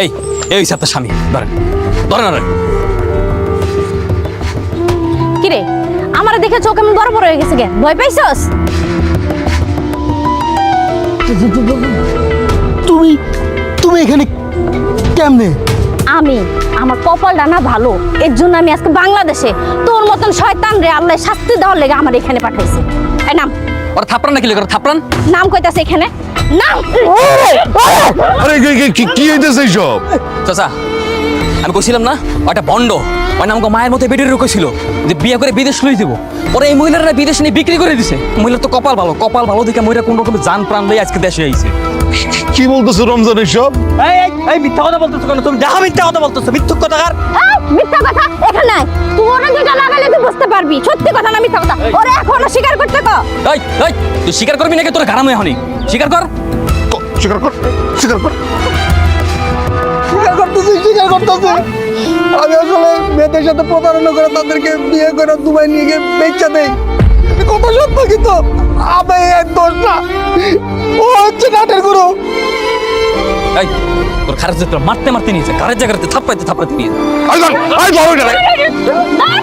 এই এই হইছে আপনার স্বামী, ধরেন ধরেন ধরেন। কিরে আমার দেখে চোখ এমন বড় বড় হয়ে গেছে গে, ভয় পাইছস? তুমি তুমি এখানে কেমনে? আমি আমার কপালটা না ভালো, এর জন্য আমি আজকে বাংলাদেশে তোর মতন শয়তান রে আল্লাহ শাস্তি দেওয়ার লেগে আমার এখানে পাঠাইছে। এই নাম ওরা থাপড়ান নাকি লেগে থাপড়ান? নাম কইতাছে এখানে নাম। আরে কি হইতেছে এইসব? চাচা আমি কইছিলাম না ওটা বন্ড, ওই আমাকে মায়ের মতো বেডের রুকেছিল যে বিয়ে করে বিদেশ লই দিব। ওরা এই মহিলারা বিদেশ নিয়ে বিক্রি করে দিছে। মহিলার তো কপাল ভালো, কপাল ভালো দেখে মহিলা কোন রকমের জান প্রাণ দিয়ে আজকে দেশে আইছে। কি বলতেছো রমজান এইসব? এই মিথ্যা কথা বলতেছো কেন তুমি? যাহা মিথ্যা কথা বলতেছো, মিথ্যুক কথাকার। মিথ্যা কথা এখানে নাই, তোরা যেটা লাগালে তুই বুঝতে পারবি সত্যি কথা না মিথ্যা কথা। ওরে এখনো স্বীকার করতে কো। এই এই তুই স্বীকার করবি নাকি তোর গারামে হনি? স্বীকার কর। স্বীকার কর, স্বীকার কর। স্বীকার করতেছি। আমি আসলে মেয়েদের সাথে প্রতারণা করে তাদেরকে বিয়ে করে দুবাই নিয়ে গিয়ে বেচা দেই। কথা সত্য, কিন্তু আমি এক দোষ না, ও হচ্ছে নাটের গুরু। এই তোর খারাপ যে মারতে মারতে নিয়েছে, কারের জায়গাতে থাপ্পাইতে থাপ্পাইতে নিয়েছে। আই ধর, আই ধর ওইটা রে। ধর।